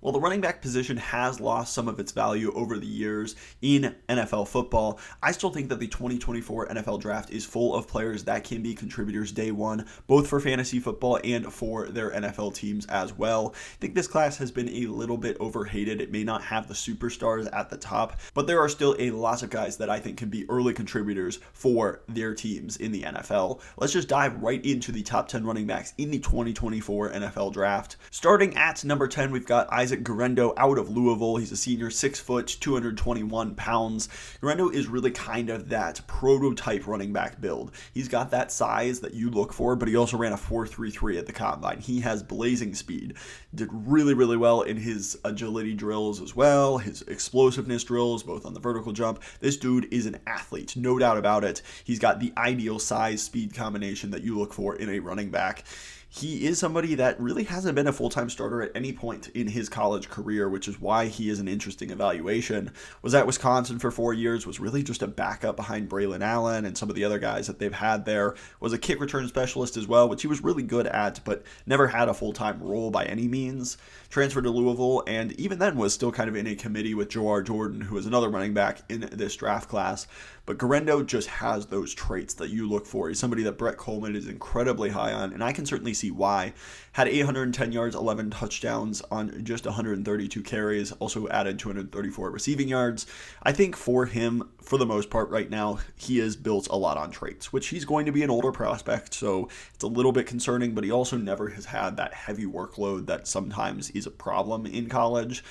While the running back position has lost some of its value over the years in NFL football, I still think that the 2024 NFL draft is full of players that can be contributors day one, both for fantasy football and for their NFL teams as well. I think this class has been a little bit overhated. It may not have the superstars at the top, but there are still a lot of guys that I think can be early contributors for their teams in the NFL. Let's just dive right into the top 10 running backs in the 2024 NFL draft. Starting at number 10, we've got Gendo out of Louisville. He's a senior, 6 foot, 221 pounds. Gendo is really kind of that prototype running back build. He's got that size that you look for, but he also ran a 4.33 at the combine. He has blazing speed. Did really, really well in his agility drills as well, his explosiveness drills, both on the vertical jump. This dude is an athlete, no doubt about it. He's got the ideal size-speed combination that you look for in a running back. He is somebody that really hasn't been a full-time starter at any point in his college career, which is why he is an interesting evaluation. Was at Wisconsin for 4 years, was really just a backup behind Braylon Allen and some of the other guys that they've had there. Was a kick return specialist as well, which he was really good at, but never had a full-time role by any means. Transferred to Louisville, and even then was still kind of in a committee with Joar Jordan, who is another running back in this draft class. But Gendo just has those traits that you look for. He's somebody that Brett Coleman is incredibly high on, and I can certainly see why. Had 810 yards, 11 touchdowns on just 132 carries, also added 234 receiving yards. I think for him, for the most part right now, he is built a lot on traits, which he's going to be an older prospect, so it's a little bit concerning, but he also never has had that heavy workload that sometimes is a problem in college.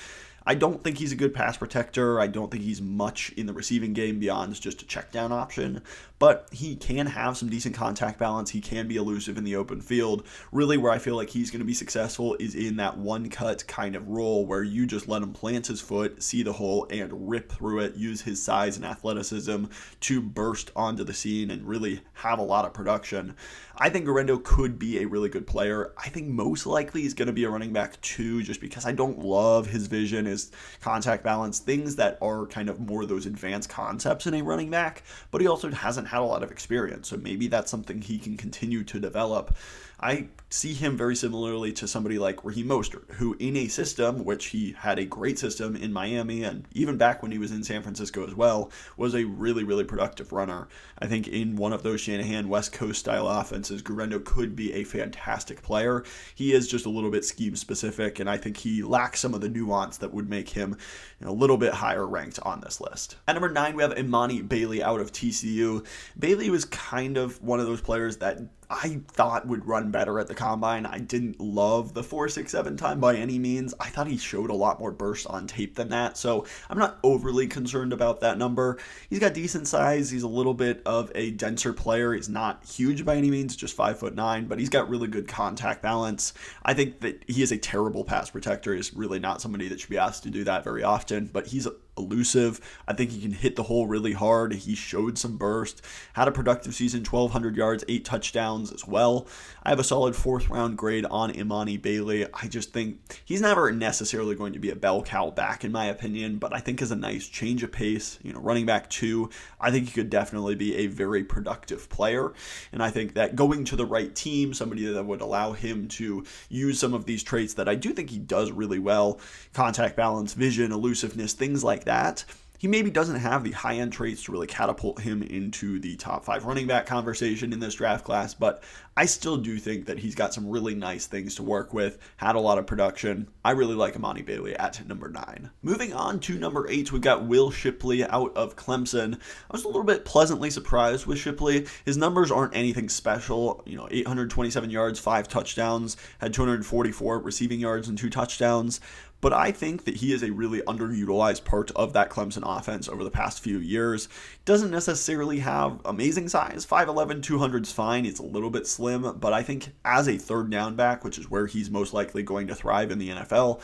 I don't think he's a good pass protector. I don't think he's much in the receiving game beyond just a check down option, but he can have some decent contact balance. He can be elusive in the open field. Really where I feel like he's going to be successful is in that one cut kind of role where you just let him plant his foot, see the hole, and rip through it, use his size and athleticism to burst onto the scene and really have a lot of production. I think Gendo could be a really good player. I think most likely he's going to be a running back too, just because I don't love his vision, his contact balance, things that are kind of more those advanced concepts in a running back, but he also hasn't had a lot of experience, so maybe that's something he can continue to develop. I see him very similarly to somebody like Raheem Mostert, who in a system, which he had a great system in Miami, and even back when he was in San Francisco as well, was a really, really productive runner. I think in one of those Shanahan West Coast style offenses, Gendo could be a fantastic player. He is just a little bit scheme specific, and I think he lacks some of the nuance that would make him a little bit higher ranked on this list. At number 9, we have Imani Bailey out of TCU. Bailey was kind of one of those players that I thought would run better at the combine. I didn't love the 4.67 time by any means. I thought he showed a lot more burst on tape than that, so I'm not overly concerned about that number. He's got decent size. He's a little bit of a denser player. He's not huge by any means, just 5'9", but he's got really good contact balance. I think that he is a terrible pass protector. He's really not somebody that should be asked to do that very often, but he's elusive. I think he can hit the hole really hard. He showed some burst, had a productive season, 1,200 yards, 8 touchdowns as well. I have a solid 4th round grade on Imani Bailey. I just think he's never necessarily going to be a bell cow back in my opinion, but I think as a nice change of pace, running back 2, I think he could definitely be a very productive player. And I think that going to the right team, somebody that would allow him to use some of these traits that I do think he does really well, contact balance, vision, elusiveness, things like that. He maybe doesn't have the high-end traits to really catapult him into the top 5 running back conversation in this draft class, but I still do think that he's got some really nice things to work with, had a lot of production. I really like Imani Bailey at number 9. Moving on to number 8, we've got Will Shipley out of Clemson. I was a little bit pleasantly surprised with Shipley. His numbers aren't anything special. 827 yards, 5 touchdowns, had 244 receiving yards and 2 touchdowns. But I think that he is a really underutilized part of that Clemson offense over the past few years. Doesn't necessarily have amazing size. 5'11", 200's fine. It's a little bit slim, but I think as a third down back, which is where he's most likely going to thrive in the NFL,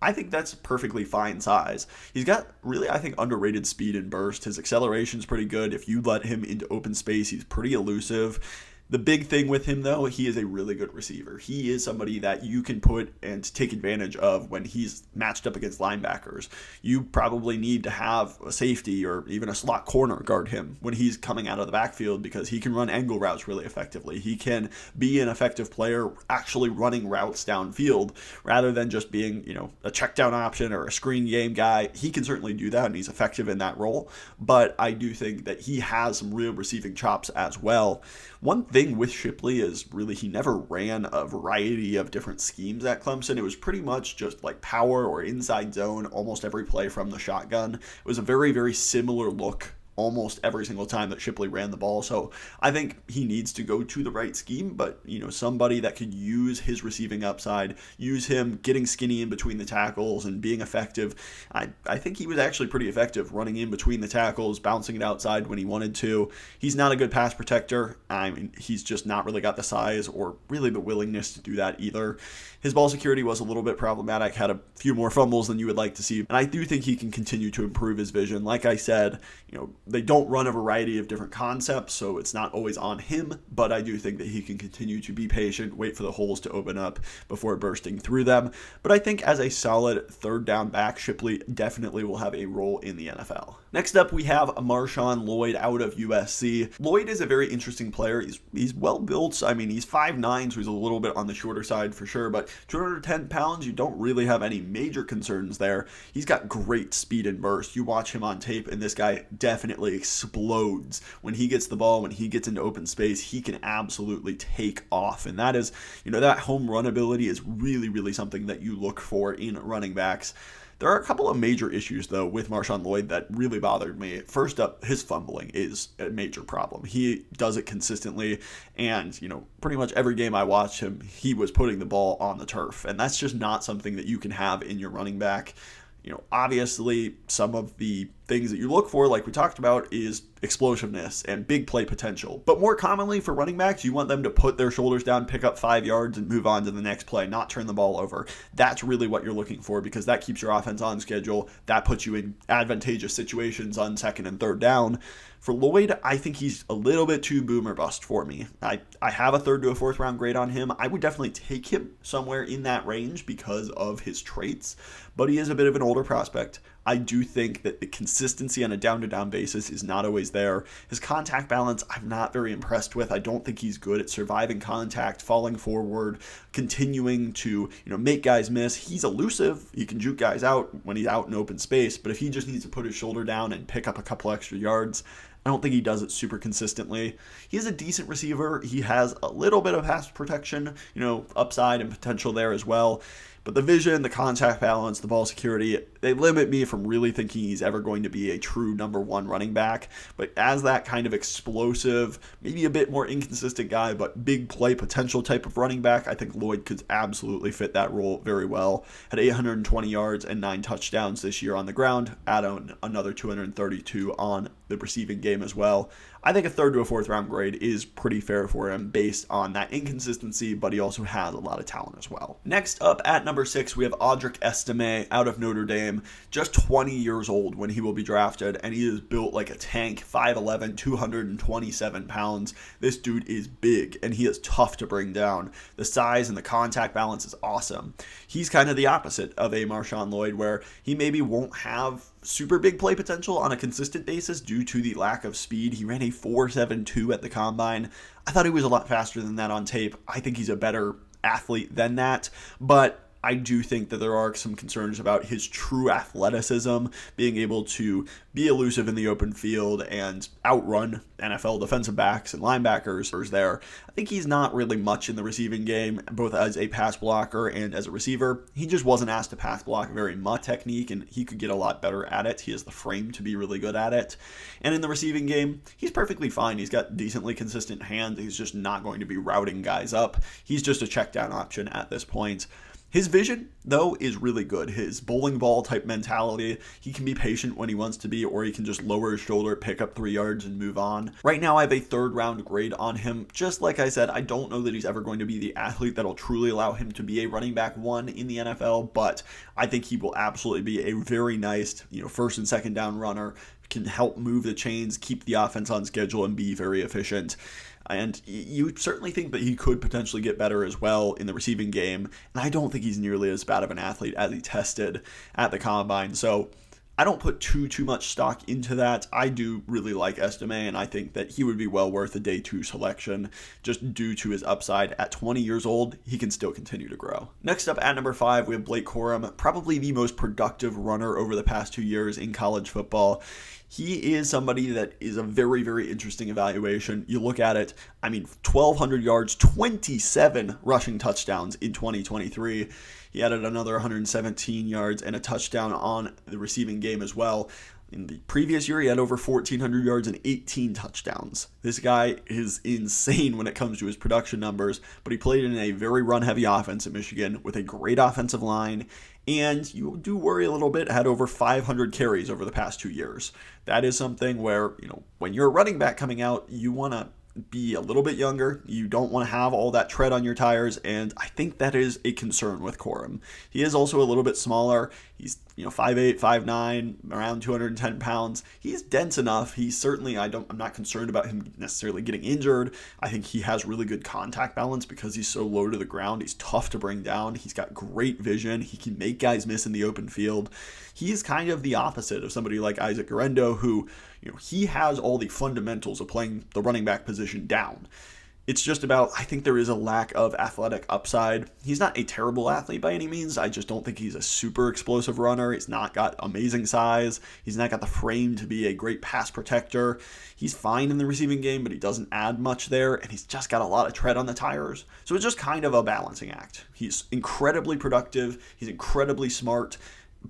I think that's perfectly fine size. He's got really, I think, underrated speed and burst. His acceleration's pretty good. If you let him into open space, he's pretty elusive. The big thing with him, though, he is a really good receiver. He is somebody that you can put and take advantage of when he's matched up against linebackers. You probably need to have a safety or even a slot corner guard him when he's coming out of the backfield, because he can run angle routes really effectively. He can be an effective player actually running routes downfield rather than just being, a check down option or a screen game guy. He can certainly do that, and he's effective in that role. But I do think that he has some real receiving chops as well. One thing with Shipley is really he never ran a variety of different schemes at Clemson. It was pretty much just like power or inside zone almost every play from the shotgun. It was a very, very similar look almost every single time that Shipley ran the ball. So I think he needs to go to the right scheme, but somebody that could use his receiving upside, use him getting skinny in between the tackles and being effective. I think he was actually pretty effective running in between the tackles, bouncing it outside when he wanted to. He's not a good pass protector. I mean, he's just not really got the size or really the willingness to do that either. His ball security was a little bit problematic, had a few more fumbles than you would like to see. And I do think he can continue to improve his vision. Like I said, they don't run a variety of different concepts, so it's not always on him, but I do think that he can continue to be patient, wait for the holes to open up before bursting through them. But I think as a solid third down back, Shipley definitely will have a role in the NFL. Next up, we have Marshon Lloyd out of USC. Lloyd is a very interesting player. He's well built. I mean, he's 5'9", so he's a little bit on the shorter side for sure, but 210 pounds, you don't really have any major concerns there. He's got great speed and burst. You watch him on tape, and this guy definitely explodes. When he gets the ball, when he gets into open space, he can absolutely take off. And that is, that home run ability is really, really something that you look for in running backs. There are a couple of major issues, though, with Marshon Lloyd that really bothered me. First up, his fumbling is a major problem. He does it consistently, and, pretty much every game I watched him, he was putting the ball on the turf, and that's just not something that you can have in your running back. Obviously, some of the things that you look for, like we talked about, is explosiveness and big play potential. But more commonly for running backs, you want them to put their shoulders down, pick up 5 yards, and move on to the next play, not turn the ball over. That's really what you're looking for, because that keeps your offense on schedule. That puts you in advantageous situations on second and third down. For Lloyd, I think he's a little bit too boom or bust for me. I have a third to a fourth round grade on him. I would definitely take him somewhere in that range because of his traits, but he is a bit of an older prospect. I do think that the consistency on a down-to-down basis is not always there. His contact balance, I'm not very impressed with. I don't think he's good at surviving contact, falling forward, continuing to, make guys miss. He's elusive. He can juke guys out when he's out in open space, but if he just needs to put his shoulder down and pick up a couple extra yards, I don't think he does it super consistently. He's a decent receiver. He has a little bit of pass protection, upside and potential there as well. But the vision, the contact balance, the ball security, they limit me from really thinking he's ever going to be a true number one running back. But as that kind of explosive, maybe a bit more inconsistent guy, but big play potential type of running back, I think Lloyd could absolutely fit that role very well. Had 820 yards and 9 touchdowns this year on the ground, add on another 232 on the receiving game as well. I think a third to a fourth round grade is pretty fair for him based on that inconsistency, but he also has a lot of talent as well. Next up at number 6, we have Audric Estime out of Notre Dame, just 20 years old when he will be drafted, and he is built like a tank, 5'11", 227 pounds. This dude is big, and he is tough to bring down. The size and the contact balance is awesome. He's kind of the opposite of a Marshon Lloyd, where he maybe won't have super big play potential on a consistent basis due to the lack of speed. He ran a 4.72 at the combine. I thought he was a lot faster than that on tape. I think he's a better athlete than that, but I do think that there are some concerns about his true athleticism, being able to be elusive in the open field and outrun NFL defensive backs and linebackers there. I think he's not really much in the receiving game, both as a pass blocker and as a receiver. He just wasn't asked to pass block very much technique, and he could get a lot better at it. He has the frame to be really good at it. And in the receiving game, he's perfectly fine. He's got decently consistent hands. He's just not going to be routing guys up. He's just a check down option at this point. His vision, though, is really good. His bowling ball type mentality, he can be patient when he wants to be, or he can just lower his shoulder, pick up 3 yards, and move on. Right now, I have a third round grade on him. Just like I said, I don't know that he's ever going to be the athlete that'll truly allow him to be a running back 1 in the NFL, but I think he will absolutely be a very nice, first and second down runner, can help move the chains, keep the offense on schedule, and be very efficient. And you certainly think that he could potentially get better as well in the receiving game. And I don't think he's nearly as bad of an athlete as he tested at the combine. So I don't put too much stock into that. I do really like Estime, and I think that he would be well worth a day 2 selection just due to his upside. At 20 years old, he can still continue to grow. Next up at number 5, we have Blake Corum, probably the most productive runner over the past 2 years in college football. He is somebody that is a very, very interesting evaluation. You look at it, 1,200 yards, 27 rushing touchdowns in 2023. He added another 117 yards and a touchdown on the receiving game as well. In the previous year, he had over 1,400 yards and 18 touchdowns. This guy is insane when it comes to his production numbers, but he played in a very run-heavy offense at Michigan with a great offensive line, and you do worry a little bit, had over 500 carries over the past 2 years. That is something where, when you're a running back coming out, you want to be a little bit younger. You don't want to have all that tread on your tires, and I think that is a concern with Corum. He is also a little bit smaller. He's 5'8", 5'9", around 210 pounds. He's dense enough. He's certainly, I'm not concerned about him necessarily getting injured. I think he has really good contact balance because he's so low to the ground. He's tough to bring down. He's got great vision. He can make guys miss in the open field. He's kind of the opposite of somebody like Isaac Gendo, who, he has all the fundamentals of playing the running back position down. It's just about, I think there is a lack of athletic upside. He's not a terrible athlete by any means. I just don't think he's a super explosive runner. He's not got amazing size. He's not got the frame to be a great pass protector. He's fine in the receiving game, but he doesn't add much there, and he's just got a lot of tread on the tires. So it's just kind of a balancing act. He's incredibly productive. He's incredibly smart.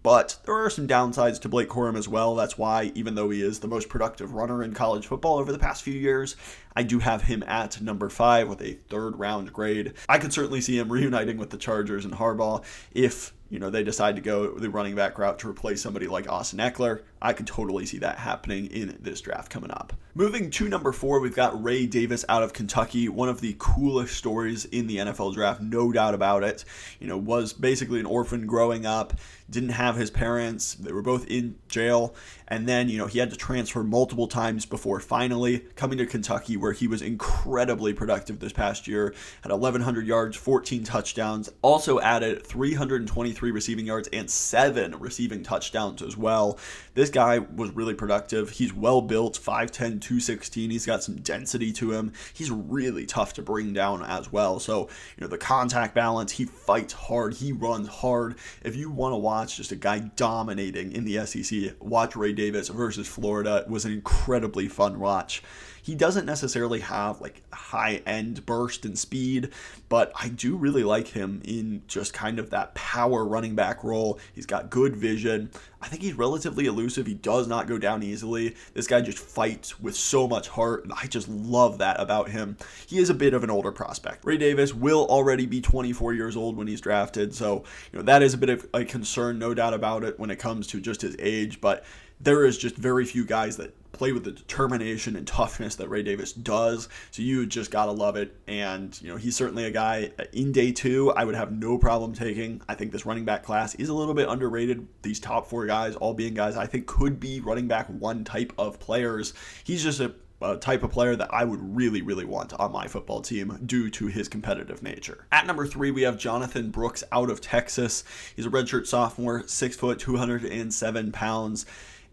But there are some downsides to Blake Corum as well. That's why, even though he is the most productive runner in college football over the past few years, I do have him at number 5 with a 3rd round grade. I could certainly see him reuniting with the Chargers and Harbaugh if they decide to go the running back route to replace somebody like Austin Eckler. I could totally see that happening in this draft coming up. Moving to number 4, we've got Ray Davis out of Kentucky. One of the coolest stories in the NFL draft, no doubt about it. Was basically an orphan growing up, didn't have his parents. They were both in jail. And then, he had to transfer multiple times before finally coming to Kentucky, where he was incredibly productive this past year. Had 1,100 yards, 14 touchdowns. Also added 323 receiving yards and 7 receiving touchdowns as well. This guy was really productive. He's well built, 5'10", 216. He's got some density to him. He's really tough to bring down as well. So, the contact balance, he fights hard. He runs hard. If you want to watch just a guy dominating in the SEC, watch Ray Davis versus Florida. It was an incredibly fun watch. He doesn't necessarily have high-end burst and speed, but I do really like him in just kind of that power running back role. He's got good vision. I think he's relatively elusive. He does not go down easily. This guy just fights with so much heart, and I just love that about him. He is a bit of an older prospect. Ray Davis will already be 24 years old when he's drafted, so that is a bit of a concern, no doubt about it, when it comes to just his age, but there is just very few guys that play with the determination and toughness that Ray Davis does, so you just gotta love it. And he's certainly a guy in day 2 I would have no problem taking. I think this running back class is a little bit underrated. These top 4 guys all being guys I think could be running back 1 type of players. He's just a type of player that I would really, really want on my football team due to his competitive nature. At number 3, we have Jonathon Brooks out of Texas. He's a redshirt sophomore, 6 foot, 207 pounds.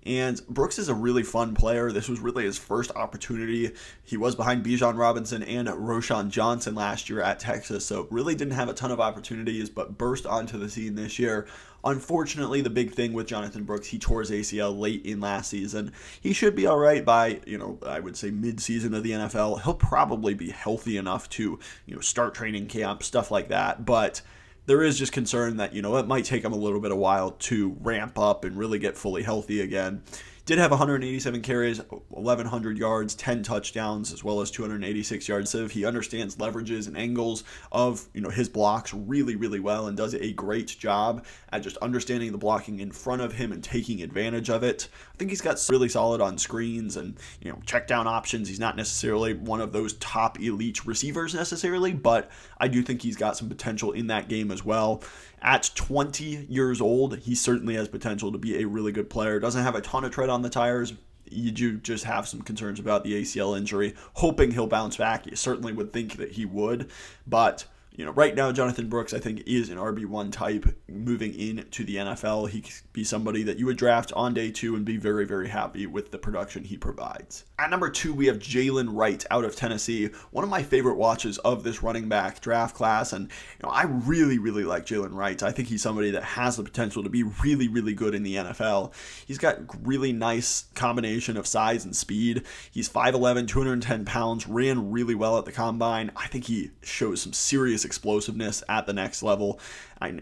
And Brooks is a really fun player. This was really his first opportunity. He was behind Bijan Robinson and Roschon Johnson last year at Texas, so really didn't have a ton of opportunities, but burst onto the scene this year. Unfortunately, the big thing with Jonathon Brooks, he tore his ACL late in last season. He should be all right by, I would say mid-season of the NFL. He'll probably be healthy enough to, start training camp, stuff like that, but there is just concern that, it might take him a little bit of while to ramp up and really get fully healthy again. Did have 187 carries, 1,100 yards, 10 touchdowns, as well as 286 yards. So he understands leverages and angles of his blocks really, really well and does a great job at just understanding the blocking in front of him and taking advantage of it. I think he's got really solid on screens and check down options. He's not necessarily one of those top elite receivers necessarily, but I do think he's got some potential in that game as well. At 20 years old, he certainly has potential to be a really good player. Doesn't have a ton of tread on the tires. you do just have some concerns about the ACL injury. Hoping he'll bounce back. You certainly would think that he would, but right now, Jonathon Brooks, I think, is an RB1 type moving into the NFL. He could be somebody that you would draft on day 2 and be very, very happy with the production he provides. At number 2, we have Jaylen Wright out of Tennessee, one of my favorite watches of this running back draft class. And I really, really like Jaylen Wright. I think he's somebody that has the potential to be really, really good in the NFL. He's got really nice combination of size and speed. He's 5'11", 210 pounds, ran really well at the combine. I think he shows some serious explosiveness at the next level.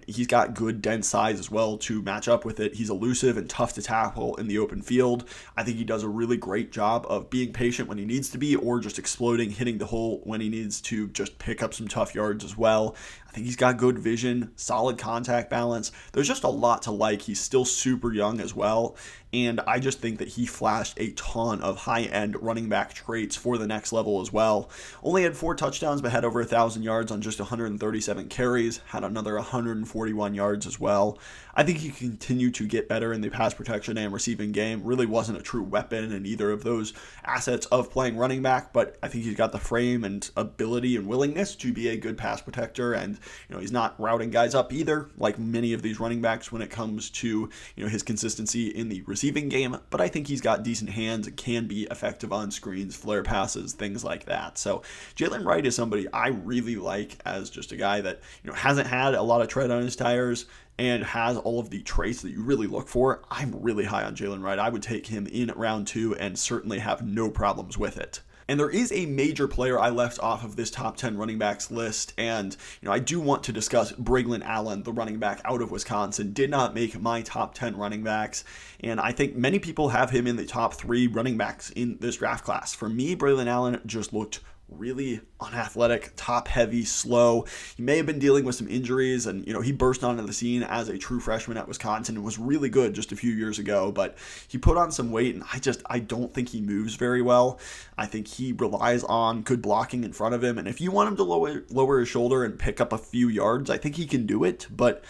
He's got good dense size as well to match up with it. He's elusive and tough to tackle in the open field. I think he does a really great job of being patient when he needs to be, or just exploding, hitting the hole when he needs to just pick up some tough yards as well. I think he's got good vision, solid contact balance. There's just a lot to like. He's still super young as well. And I just think that he flashed a ton of high-end running back traits for the next level as well. Only had 4 touchdowns, but had over 1,000 yards on just 137 carries. Had another 141 yards as well. I think he can continue to get better in the pass protection and receiving game. Really wasn't a true weapon in either of those assets of playing running back, but I think he's got the frame and ability and willingness to be a good pass protector. And he's not routing guys up either, like many of these running backs when it comes to his consistency in the receiving game. But I think he's got decent hands and can be effective on screens, flare passes, things like that. So Jaylen Wright is somebody I really like as just a guy that hasn't had a lot of tread on his tires and has all of the traits that you really look for. I'm really high on Jaylen Wright. I would take him in round 2 and certainly have no problems with it. And there is a major player I left off of this top 10 running backs list, and I do want to discuss Braylon Allen, the running back out of Wisconsin. Did not make my top 10 running backs, and I think many people have him in the top 3 running backs in this draft class. For me, Braylon Allen just looked really unathletic, top-heavy, slow. He may have been dealing with some injuries, and he burst onto the scene as a true freshman at Wisconsin and was really good just a few years ago, but he put on some weight, and I don't think he moves very well. I think he relies on good blocking in front of him, and if you want him to lower his shoulder and pick up a few yards, I think he can do it, but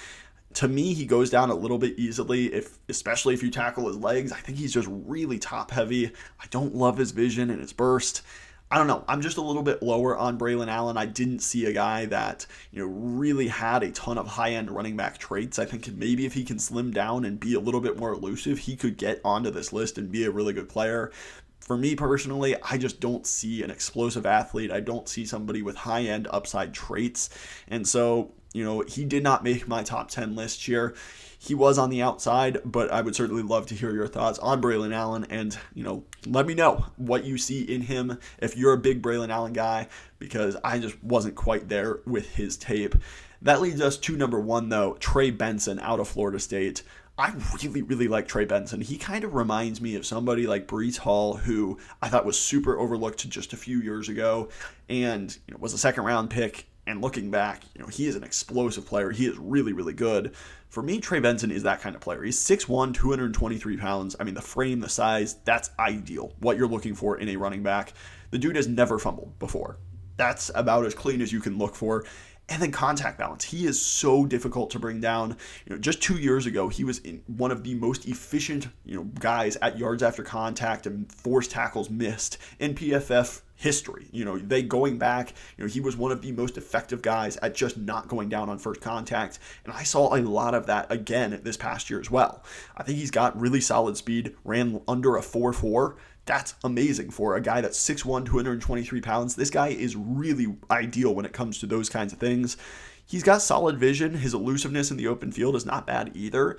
to me, he goes down a little bit easily, especially if you tackle his legs. I think he's just really top-heavy. I don't love his vision and his burst. I don't know. I'm just a little bit lower on Braylon Allen. I didn't see a guy that, really had a ton of high-end running back traits. I think maybe if he can slim down and be a little bit more elusive, he could get onto this list and be a really good player. For me personally, I just don't see an explosive athlete. I don't see somebody with high-end upside traits. And so, he did not make my top 10 list here. He was on the outside, but I would certainly love to hear your thoughts on Braylon Allen, and let me know what you see in him if you're a big Braylon Allen guy, because I just wasn't quite there with his tape. That leads us to number 1, though, Trey Benson out of Florida State. I really, really like Trey Benson. He kind of reminds me of somebody like Breece Hall, who I thought was super overlooked just a few years ago, and was a second-round pick. And looking back, he is an explosive player. He is really, really good. For me, Trey Benson is that kind of player. He's 6'1", 223 pounds. I mean, the frame, the size, that's ideal. What you're looking for in a running back. The dude has never fumbled before. That's about as clean as you can look for. And then contact balance. He is so difficult to bring down. Just 2 years ago, he was one of the most efficient, guys at yards after contact and forced tackles missed in PFF history. They going back, he was one of the most effective guys at just not going down on first contact. And I saw a lot of that again this past year as well. I think he's got really solid speed, ran under a 4.4. That's amazing for a guy that's 6'1", 223 pounds. This guy is really ideal when it comes to those kinds of things. He's got solid vision. His elusiveness in the open field is not bad either.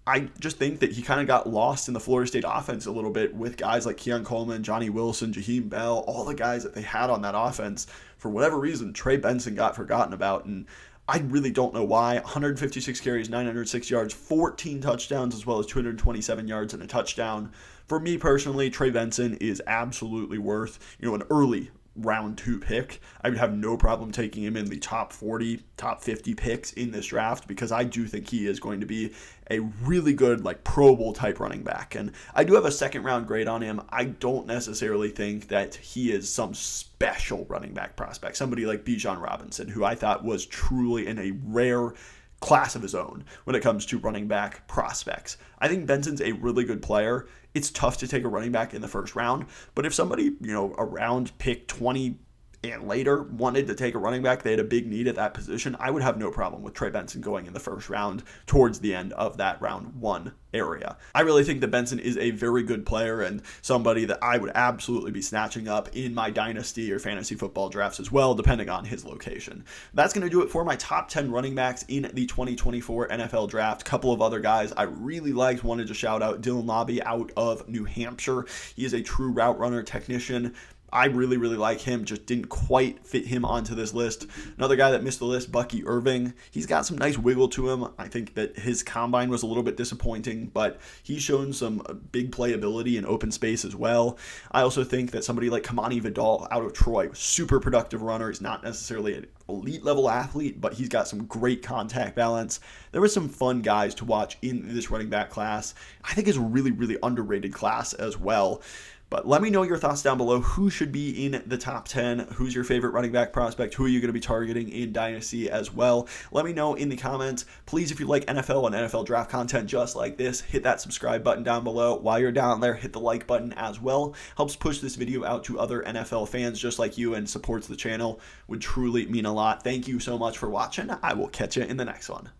I just think that he kind of got lost in the Florida State offense a little bit with guys like Keon Coleman, Johnny Wilson, Jaheim Bell, all the guys that they had on that offense. For whatever reason, Trey Benson got forgotten about, and I really don't know why. 156 carries, 906 yards, 14 touchdowns, as well as 227 yards and a touchdown. For me personally, Trey Benson is absolutely worth, an early round 2 pick. I would have no problem taking him in the top 40, top 50 picks in this draft, because I do think he is going to be a really good, Pro Bowl type running back. And I do have a second round grade on him. I don't necessarily think that he is some special running back prospect. Somebody like Bijan Robinson, who I thought was truly in a rare class of his own when it comes to running back prospects. I think Benson's a really good player. It's tough to take a running back in the first round, but if somebody, around pick 20 and later wanted to take a running back, they had a big need at that position, I would have no problem with Trey Benson going in the first round towards the end of that round 1 area. I really think that Benson is a very good player and somebody that I would absolutely be snatching up in my dynasty or fantasy football drafts as well, depending on his location. That's going to do it for my top 10 running backs in the 2024 NFL draft. A couple of other guys I really liked, wanted to shout out Dylan Lobby out of New Hampshire. He is a true route runner technician. I really, really like him, just didn't quite fit him onto this list. Another guy that missed the list, Bucky Irving. He's got some nice wiggle to him. I think that his combine was a little bit disappointing, but he's shown some big playability in open space as well. I also think that somebody like Imani Vidal out of Troy, super productive runner. He's not necessarily an elite level athlete, but he's got some great contact balance. There were some fun guys to watch in this running back class. I think it's a really, really underrated class as well. But let me know your thoughts down below. Who should be in the top 10? Who's your favorite running back prospect? Who are you going to be targeting in Dynasty as well? Let me know in the comments. Please, if you like NFL and NFL draft content just like this, hit that subscribe button down below. While you're down there, hit the like button as well. Helps push this video out to other NFL fans just like you and supports the channel. Would truly mean a lot. Thank you so much for watching. I will catch you in the next one.